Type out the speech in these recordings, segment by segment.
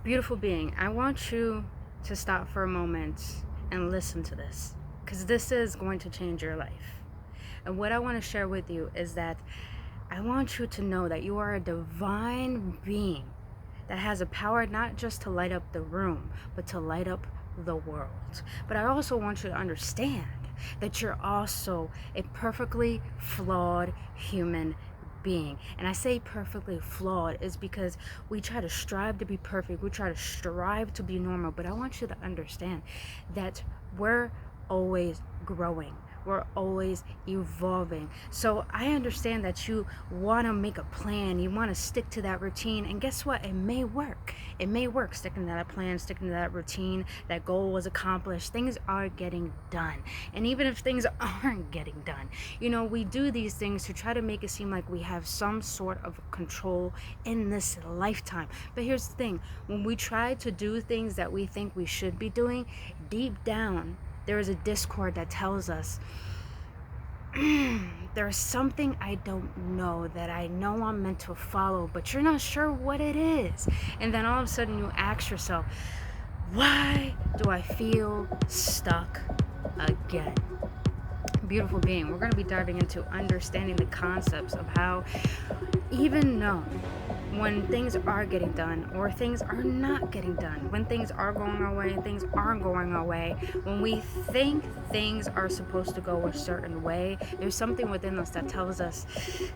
Beautiful being, I want you to stop for a moment and listen to this, because this is going to change your life. And what I want to share with you is that I want you to know that you are a divine being that has a power not just to light up the room, but to light up the world. But I also want you to understand that you're also a perfectly flawed human being. And I say perfectly flawed is because we try to strive to be perfect, we try to strive to be normal, but I want you to understand that we're always growing, we're always evolving. So I understand that you want to make a plan, you want to stick to that routine, and guess what, it may work. It may work, sticking to that plan, sticking to that routine. That goal was accomplished, things are getting done. And even if things aren't getting done, we do these things to try to make it seem like we have some sort of control in this lifetime. But here's the thing, when we try to do things that we think we should be doing, deep down there is a discord that tells us there's something I don't know that I know I'm meant to follow, but you're not sure what it is. And then all of a sudden you ask yourself, why do I feel stuck again? Beautiful being, we're going to be diving into understanding the concepts of how, even though when things are getting done or things are not getting done, when things are going our way and things aren't going our way, when we think things are supposed to go a certain way, there's something within us that tells us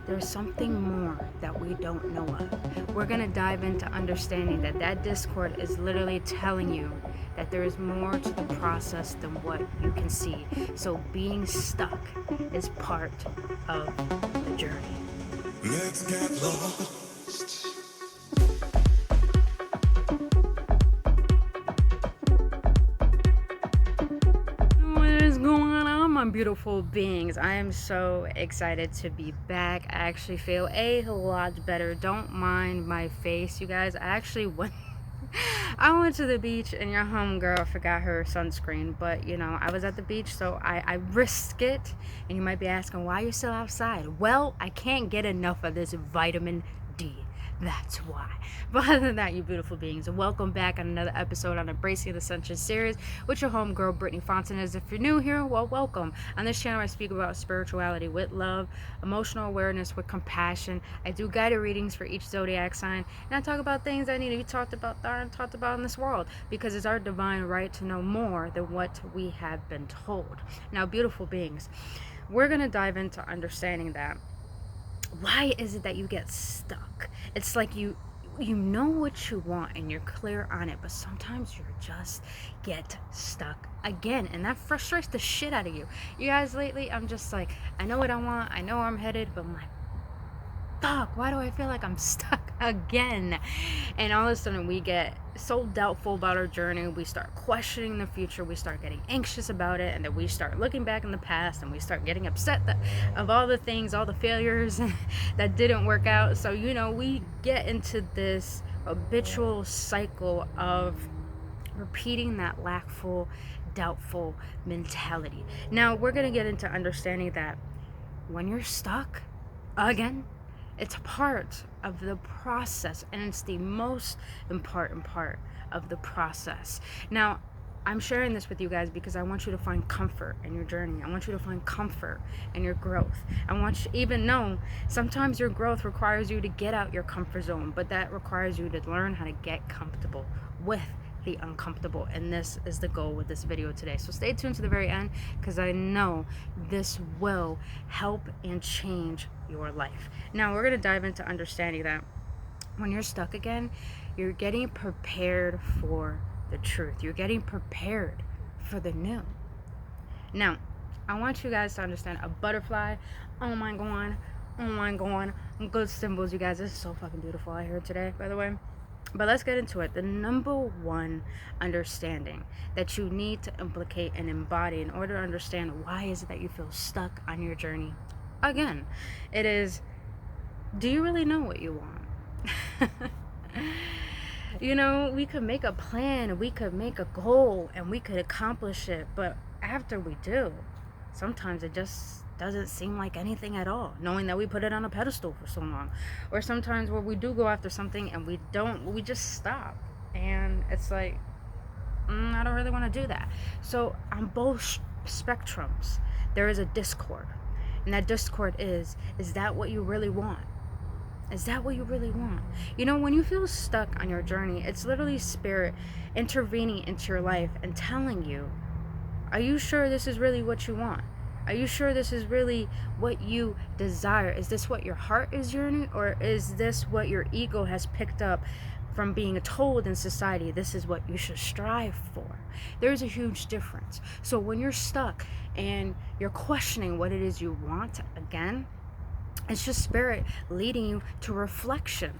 there's something more that we don't know of. We're going to dive into understanding that discord is literally telling you that there is more to the process than what you can see. So being stuck is part of the journey. Let's get lost. What is going on, my beautiful beings? I am so excited to be back. I actually feel a lot better. Don't mind my face, you guys. I went to the beach and your homegirl forgot her sunscreen, but I was at the beach, so I risked it. And you might be asking, why are you still outside? Well, I can't get enough of this vitamin D. That's why. But other than that, you beautiful beings, welcome back on another episode on Embracing the Sunshine series with your homegirl Brittany Fontanez. If you're new here, well, welcome. On this channel, I speak about spirituality with love, emotional awareness with compassion. I do guided readings for each zodiac sign, and I talk about things that need to be talked about that aren't talked about in this world, because it's our divine right to know more than what we have been told. Now, beautiful beings, we're going to dive into understanding that. Why is it that you get stuck? It's like you know what you want and you're clear on it, but sometimes you just get stuck again, and that frustrates the shit out of you. You guys, lately I'm just like, I know what I want, I know where I'm headed, but I'm like, fuck, why do I feel like I'm stuck again? And all of a sudden we get so doubtful about our journey, we start questioning the future, we start getting anxious about it, and then we start looking back in the past and we start getting upset of all the things, all the failures that didn't work out. So we get into this habitual cycle of repeating that lackful, doubtful mentality. Now we're going to get into understanding that when you're stuck again, it's part of the process, and it's the most important part of the process. Now, I'm sharing this with you guys because I want you to find comfort in your journey. I want you to find comfort in your growth. I want you, even though sometimes your growth requires you to get out your comfort zone, but that requires you to learn how to get comfortable with the uncomfortable, and this is the goal with this video today. So stay tuned to the very end, because I know this will help and change your life. Now we're going to dive into understanding that when you're stuck again, you're getting prepared for the truth. You're getting prepared for the new. Now I want you guys to understand a butterfly, oh my god, good symbols, you guys. This is so fucking beautiful out here today, by the way. But let's get into it. The number one understanding that you need to implicate and embody in order to understand why is it that you feel stuck on your journey again, it is, do you really know what you want? We could make a plan, we could make a goal, and we could accomplish it, but after we do, sometimes it just doesn't seem like anything at all, knowing that we put it on a pedestal for so long. Or sometimes where we do go after something and we just stop. And it's like, I don't really want to do that. So on both spectrums, there is a discord. And that discord is that what you really want? Is that what you really want? You know, when you feel stuck on your journey, it's literally spirit intervening into your life and telling you, are you sure this is really what you want? Are you sure this is really what you desire? Is this what your heart is yearning? Or is this what your ego has picked up from being told in society this is what you should strive for? There's a huge difference. So when you're stuck and you're questioning what it is you want, again, it's just spirit leading you to reflection,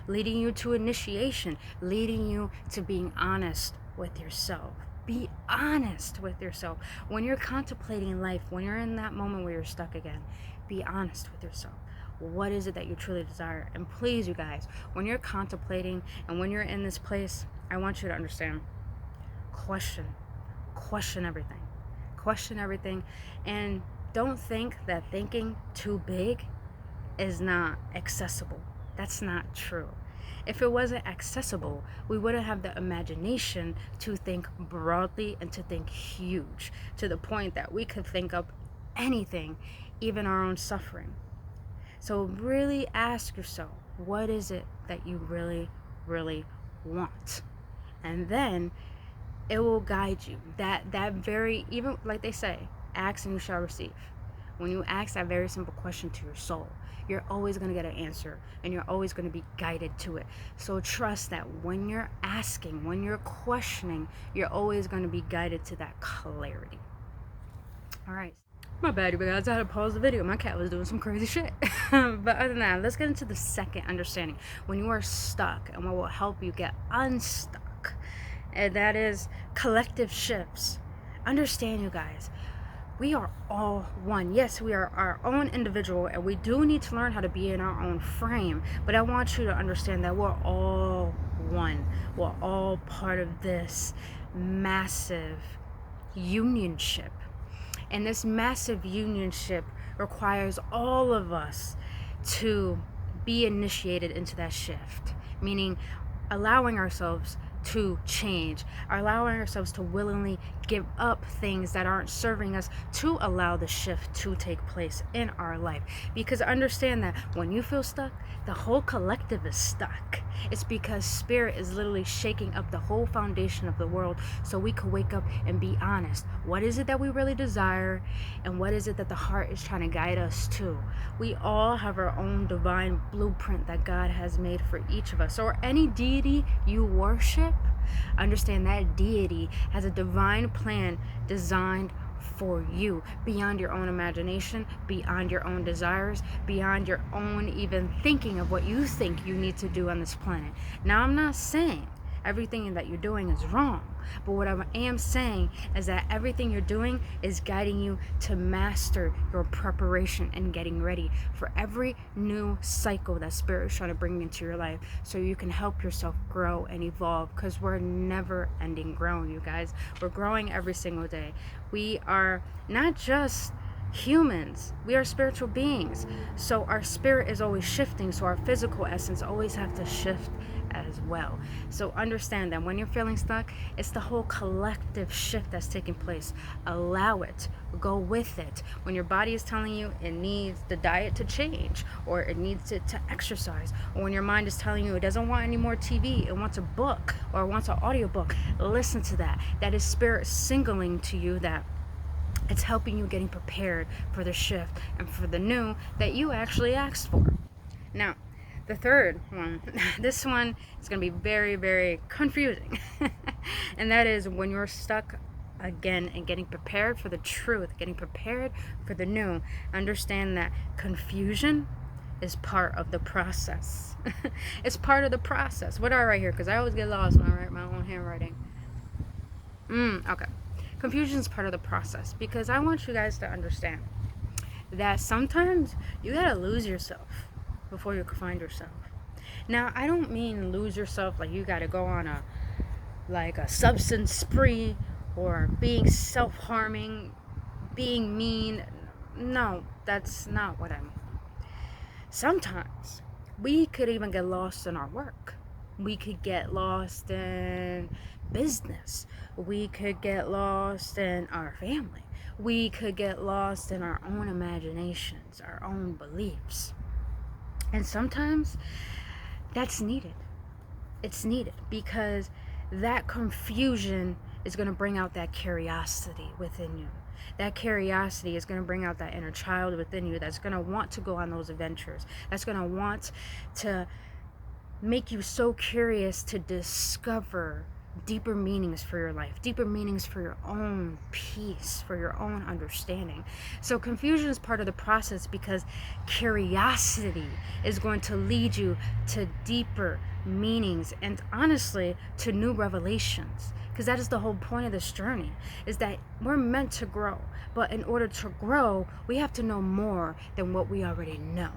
leading you to initiation, leading you to being honest with yourself. Be honest with yourself. When you're contemplating life, when you're in that moment where you're stuck again, be honest with yourself. What is it that you truly desire? And please, you guys, when you're contemplating and when you're in this place, I want you to understand, question everything. Question everything. And don't think that thinking too big is not accessible. That's not true. If it wasn't accessible, we wouldn't have the imagination to think broadly and to think huge, to the point that we could think up anything, even our own suffering. So really ask yourself, what is it that you really, really want? And then it will guide you. That very, even like they say, ask and you shall receive. When you ask that very simple question to your soul, you're always going to get an answer, and you're always going to be guided to it. So trust that when you're asking, when you're questioning, you're always going to be guided to that clarity. All right. My bad, you guys. I had to pause the video. My cat was doing some crazy shit. But other than that, let's get into the second understanding. When you are stuck and what will help you get unstuck, and that is collective shifts. Understand, you guys, we are all one. Yes, we are our own individual, and we do need to learn how to be in our own frame. But I want you to understand that we're all one. We're all part of this massive unionship. And this massive unionship requires all of us to be initiated into that shift, meaning allowing ourselves to change, allowing ourselves to willingly give up things that aren't serving us to allow the shift to take place in our life. Because understand that when you feel stuck, the whole collective is stuck. It's because spirit is literally shaking up the whole foundation of the world so we could wake up and be honest. What is it that we really desire, and what is it that the heart is trying to guide us to? We all have our own divine blueprint that God has made for each of us. Or any deity you worship, understand that deity has a divine plan designed for you, beyond your own imagination, beyond your own desires, beyond your own even thinking of what you think you need to do on this planet. Now, I'm not saying everything that you're doing is wrong, but what I am saying is that everything you're doing is guiding you to master your preparation and getting ready for every new cycle that spirit is trying to bring into your life, so you can help yourself grow and evolve, because we're never ending growing, you guys. We're growing every single day. We are not just humans, we are spiritual beings, so our spirit is always shifting, so our physical essence always have to shift as well. So understand that when you're feeling stuck, it's the whole collective shift that's taking place. Allow it, go with it. When your body is telling you it needs the diet to change, or it needs it to exercise, or when your mind is telling you it doesn't want any more TV, it wants a book or it wants an audiobook, listen to that. That is spirit signaling to you that it's helping you getting prepared for the shift and for the new that you actually asked for. Now, the third one, this one is going to be very, very confusing. And that is when you're stuck again and getting prepared for the truth, getting prepared for the new. Understand that confusion is part of the process. It's part of the process. What do I write here? Because I always get lost when I write my own handwriting. Okay. Confusion is part of the process, because I want you guys to understand that sometimes you gotta lose yourself before you can find yourself. Now, I don't mean lose yourself like you gotta go on a substance spree, or being self-harming, being mean. No, that's not what I mean. Sometimes we could even get lost in our work. We could get lost in business. We could get lost in our family. We could get lost in our own imaginations, our own beliefs. And sometimes that's needed. It's needed because that confusion is going to bring out that curiosity within you. That curiosity is going to bring out that inner child within you that's going to want to go on those adventures. That's going to want to make you so curious to discover deeper meanings for your life, deeper meanings for your own peace, for your own understanding. So confusion is part of the process because curiosity is going to lead you to deeper meanings and honestly to new revelations, because that is the whole point of this journey, is that we're meant to grow, but in order to grow we have to know more than what we already know.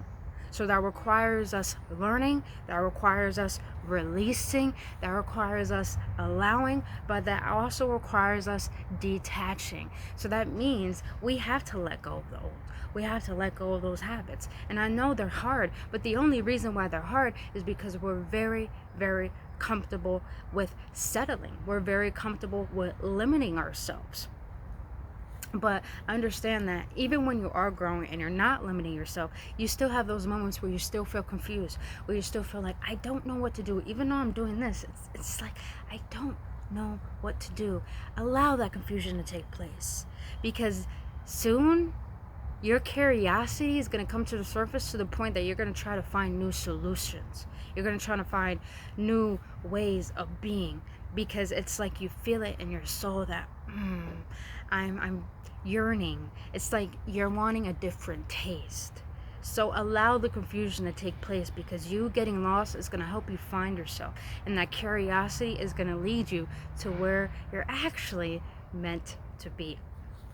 So that requires us learning, that requires us releasing, that requires us allowing, but that also requires us detaching. So that means we have to let go of the old. We have to let go of those habits. And I know they're hard, but the only reason why they're hard is because we're very, very comfortable with settling. We're very comfortable with limiting ourselves. But understand that even when you are growing and you're not limiting yourself, you still have those moments where you still feel confused, where you still feel like, I don't know what to do. Even though I'm doing this, it's like, I don't know what to do. Allow that confusion to take place, because soon your curiosity is going to come to the surface to the point that you're going to try to find new solutions. You're going to try to find new ways of being, because it's like you feel it in your soul that I'm yearning. It's like you're wanting a different taste. So allow the confusion to take place, because you getting lost is going to help you find yourself, and that curiosity is going to lead you to where you're actually meant to be.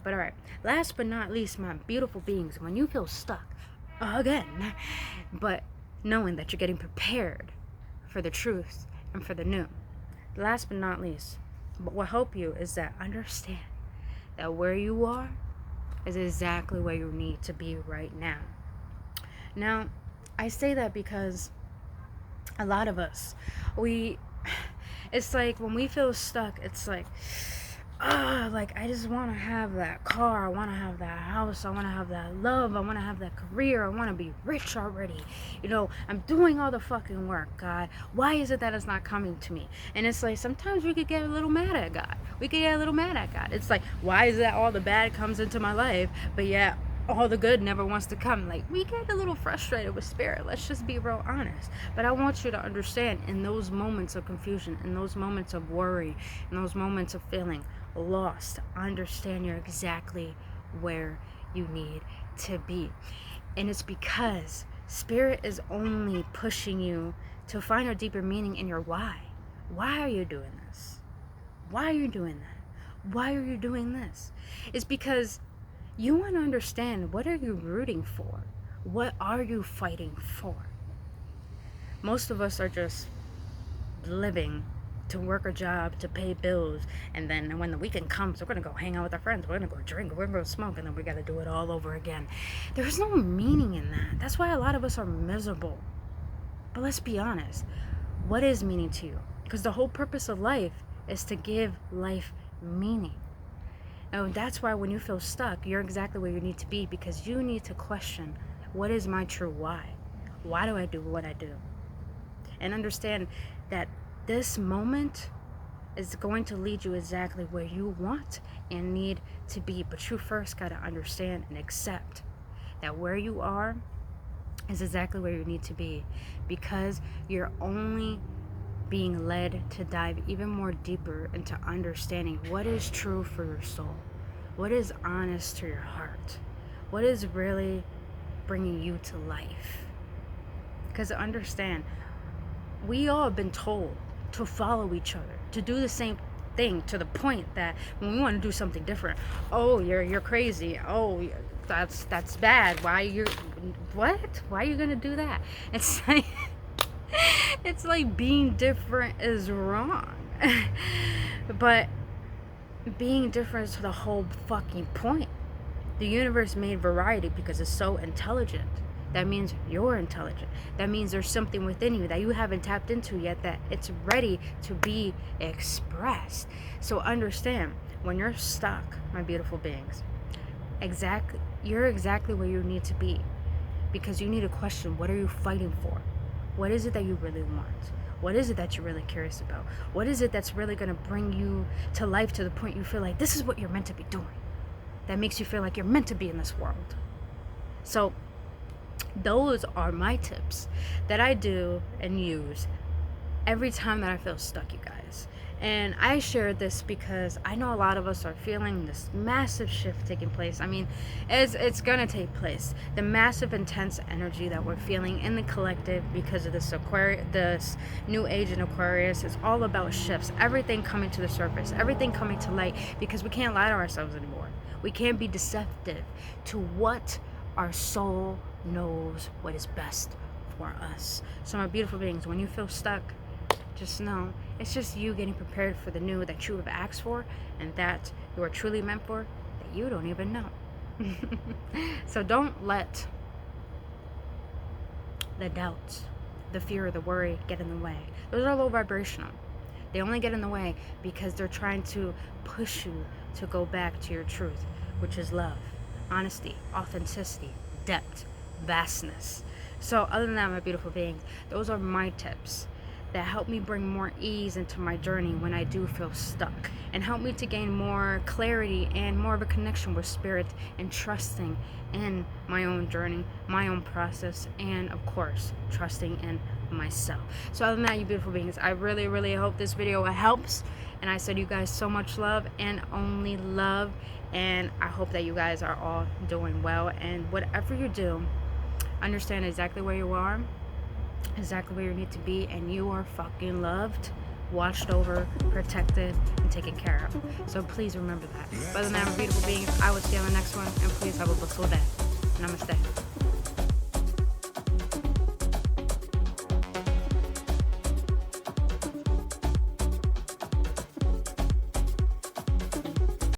But alright, last but not least, my beautiful beings, when you feel stuck again, but knowing that you're getting prepared for the truth and for the new, last but not least, what will help you is that understand that where you are is exactly where you need to be right now. Now, I say that because a lot of us, it's like when we feel stuck, it's like, like I just want to have that car, I want to have that house, I want to have that love, I want to have that career, I want to be rich already. I'm doing all the fucking work, God. Why is it that it's not coming to me? And it's like sometimes we could get a little mad at God. It's like, why is that all the bad comes into my life, but yeah, all the good never wants to come? Like, we get a little frustrated with spirit. Let's just be real honest. But I want you to understand, in those moments of confusion, in those moments of worry, in those moments of feeling lost, understand you're exactly where you need to be. And it's because spirit is only pushing you to find a deeper meaning in your why. Why are you doing this? Why are you doing that? Why are you doing this? It's because you want to understand, what are you rooting for? What are you fighting for? Most of us are just living to work a job, to pay bills, and then when the weekend comes, we're going to go hang out with our friends, we're going to go drink, we're going to go smoke, and then we got to do it all over again. There's no meaning in that. That's why a lot of us are miserable. But let's be honest. What is meaning to you? Because the whole purpose of life is to give life meaning. And that's why when you feel stuck, you're exactly where you need to be, because you need to question, what is my true why? Why do I do what I do? And understand that this moment is going to lead you exactly where you want and need to be. But you first got to understand and accept that where you are is exactly where you need to be, because you're only being led to dive even more deeper into understanding what is true for your soul, what is honest to your heart, what is really bringing you to life. Because understand, we all have been told to follow each other, to do the same thing, to the point that when we want to do something different, oh, you're crazy, oh, that's bad, why are you gonna do that? It's like it's like being different is wrong. But being different is the whole fucking point. The universe made variety because it's so intelligent. That means you're intelligent. That means there's something within you that you haven't tapped into yet, that it's ready to be expressed. So understand, when you're stuck, my beautiful beings, you're exactly where you need to be, because you need to question, what are you fighting for? What is it that you really want? What is it that you're really curious about? What is it that's really going to bring you to life to the point you feel like this is what you're meant to be doing? That makes you feel like you're meant to be in this world. So those are my tips that I do and use every time that I feel stuck, you guys. And I shared this because I know a lot of us are feeling this massive shift taking place. I mean, it's gonna take place. The massive intense energy that we're feeling in the collective because of this new age in Aquarius is all about shifts. Everything coming to the surface, everything coming to light, because we can't lie to ourselves anymore. We can't be deceptive to what our soul knows what is best for us. So my beautiful beings, when you feel stuck, just know it's just you getting prepared for the new that you have asked for and that you are truly meant for, that you don't even know. So don't let the doubts, the fear, the worry get in the way. Those are low vibrational. They only get in the way because they're trying to push you to go back to your truth, which is love, honesty, authenticity, depth, vastness. So other than that, my beautiful beings, those are my tips that help me bring more ease into my journey when I do feel stuck, and help me to gain more clarity and more of a connection with spirit, and trusting in my own journey, my own process, and of course trusting in myself. So other than that, you beautiful beings, I really, really hope this video helps, and I send you guys so much love and only love, and I hope that you guys are all doing well, and whatever you do, understand exactly where you are, exactly where you need to be, and you are fucking loved, watched over, protected, and taken care of. So please remember that. But other than that, beautiful beings, I will see you on the next one, and please have a blissful day. Namaste.